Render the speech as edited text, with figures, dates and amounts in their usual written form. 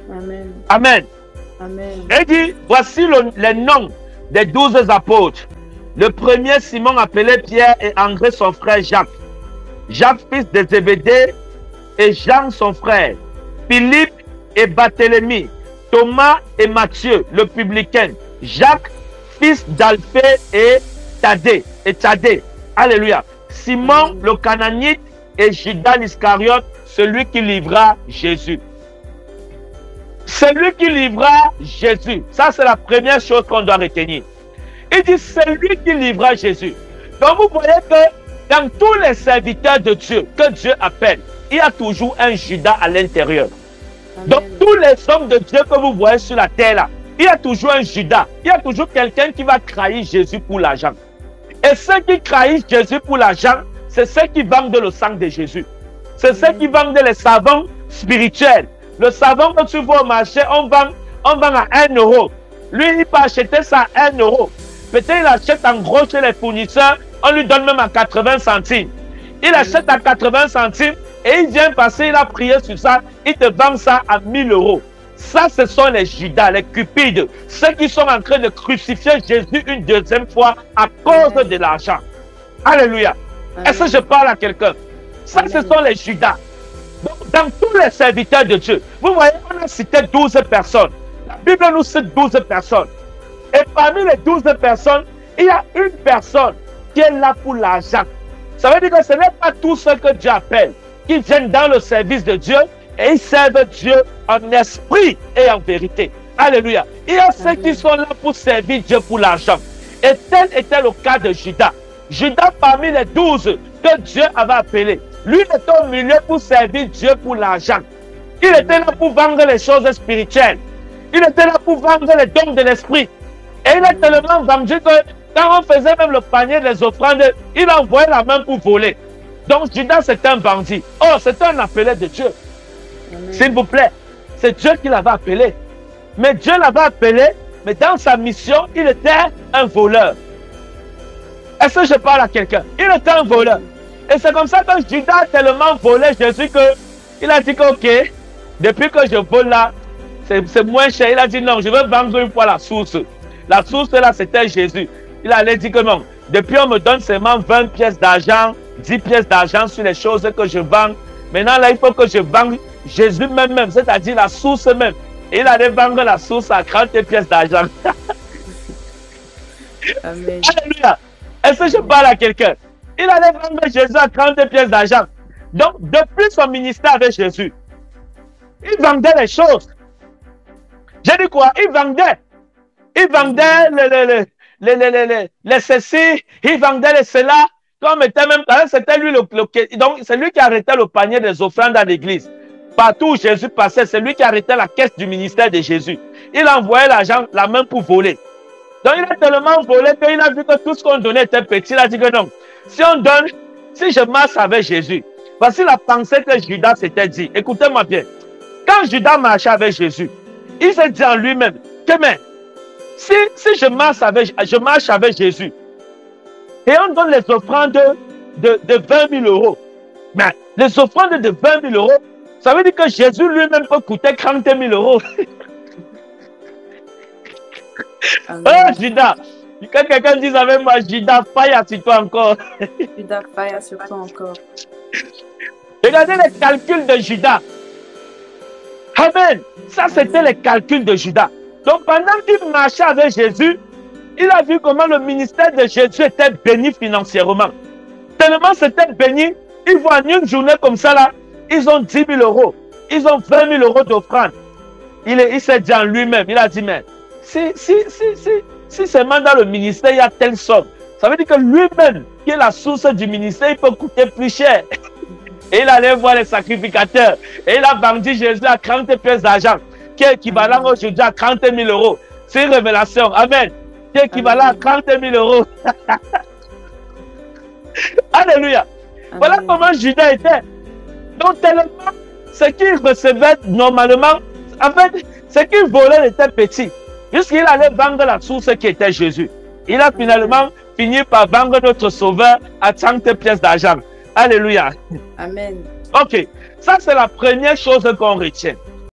Amen. Amen. Amen. Et dit, voici les noms des 12 apôtres. Le premier, Simon appelé Pierre, et André son frère Jacques. Jacques fils de Zébédée et Jean son frère. Philippe et Barthélemy. Thomas et Matthieu, le publicain. Jacques, fils d'Alphée et Thaddée. Alléluia. Simon le Cananite et Judas l'Iscariote, celui qui livra Jésus. Celui qui livra Jésus. Ça, c'est la première chose qu'on doit retenir. Il dit celui qui livra Jésus. Donc, vous voyez que dans tous les serviteurs de Dieu que Dieu appelle, il y a toujours un Judas à l'intérieur. Donc, tous les hommes de Dieu que vous voyez sur la terre, là, il y a toujours un Judas. Il y a toujours quelqu'un qui va trahir Jésus pour l'argent. Et ceux qui trahissent Jésus pour l'argent, c'est ceux qui vendent le sang de Jésus. C'est ceux qui vendent les savons spirituels. Le savon que tu vois au marché, on vend à 1 euro. Lui, il peut acheter ça à 1 euro. Peut-être il achète en gros chez les fournisseurs, on lui donne même à 80 centimes. Il achète à 80 centimes et il vient passer, il a prié sur ça, il te vend ça à 1000 euros. Ça, ce sont les Judas, les cupides, ceux qui sont en train de crucifier Jésus une deuxième fois à cause de l'argent. Alléluia. Est-ce que je parle à quelqu'un? Ça, ce sont les Judas. Donc, dans tous les serviteurs de Dieu, vous voyez, on a cité 12 personnes. La Bible nous cite 12 personnes. Et parmi les 12 personnes, il y a une personne qui est là pour l'argent. Ça veut dire que ce n'est pas tous ceux que Dieu appelle qui viennent dans le service de Dieu et ils servent Dieu en esprit et en vérité. Alléluia. Il y a ceux qui sont là pour servir Dieu pour l'argent. Et tel était le cas de Judas. Judas, parmi les 12 que Dieu avait appelés, lui était au milieu pour servir Dieu pour l'argent. Il était là pour vendre les choses spirituelles. Il était là pour vendre les dons de l'esprit. Et il a tellement vendu que quand on faisait même le panier des offrandes, il envoyait la main pour voler. Donc Judas, c'est un bandit. Oh, c'est un appelé de Dieu. S'il vous plaît, c'est Dieu qui l'avait appelé. Mais Dieu l'avait appelé, mais dans sa mission, il était un voleur. Est-ce que je parle à quelqu'un? Il était un voleur. Et c'est comme ça que Judas a tellement volé Jésus qu'il a dit que, ok, depuis que je vole là, c'est moins cher. Il a dit non, je veux vendre une fois la source. La source là, c'était Jésus. Il allait dire que non, depuis on me donne seulement 20 pièces d'argent, 10 pièces d'argent sur les choses que je vends. Maintenant là, il faut que je vende Jésus même, c'est-à-dire la source même. Et il allait vendre la source à 30 pièces d'argent. Amen. Alléluia. Est-ce que je parle à quelqu'un? Il allait vendre Jésus à 30 pièces d'argent. Donc, depuis son ministère avec Jésus, il vendait les choses. J'ai dit quoi? Il vendait. Il vendait les ceci, il vendait les cela. Comme était même, c'était lui donc c'est lui qui arrêtait le panier des offrandes à l'église. Partout où Jésus passait, c'est lui qui arrêtait la caisse du ministère de Jésus. Il envoyait l'argent, la main pour voler. Donc il a tellement volé qu'il a vu que tout ce qu'on donnait était petit. Il a dit que non. Si on donne, si je marche avec Jésus, voici la pensée que Judas s'était dit. Écoutez-moi bien. Quand Judas marchait avec Jésus, il s'est dit en lui-même que mais, si je marche avec Jésus et on donne les offrandes de 20 000 euros, mais les offrandes de 20 000 euros, ça veut dire que Jésus lui-même peut coûter 30 000 euros. Oh Judas, quand quelqu'un dit avec moi, Judas, faille sur toi encore. Judas, faille sur toi encore. Regardez les calculs de Judas. Amen. Ça, c'était les calculs de Judas. Donc, pendant qu'il marchait avec Jésus, il a vu comment le ministère de Jésus était béni financièrement. Tellement c'était béni, ils voient une journée comme ça là, ils ont 10 000 euros, ils ont 20 000 euros d'offrande. Il s'est dit en lui-même, il a dit, mais si seulement dans le ministère il y a telle somme, ça veut dire que lui-même, qui est la source du ministère, il peut coûter plus cher. Et il allait voir les sacrificateurs. Et il a vendu Jésus à 30 pièces d'argent, qui est équivalent aujourd'hui à 30 000 euros. C'est une révélation. Amen. Qui est équivalent à 30 000 euros. Alléluia. Amen. Voilà comment Judas était. Donc tellement, ce qu'il recevait normalement, en fait, ce qu'il volait était petit. Jusqu'il allait vendre la source qui était Jésus. Il a finalement fini par vendre notre sauveur à 30 pièces d'argent. Alléluia. Amen. Ok, ça c'est la première chose qu'on retient.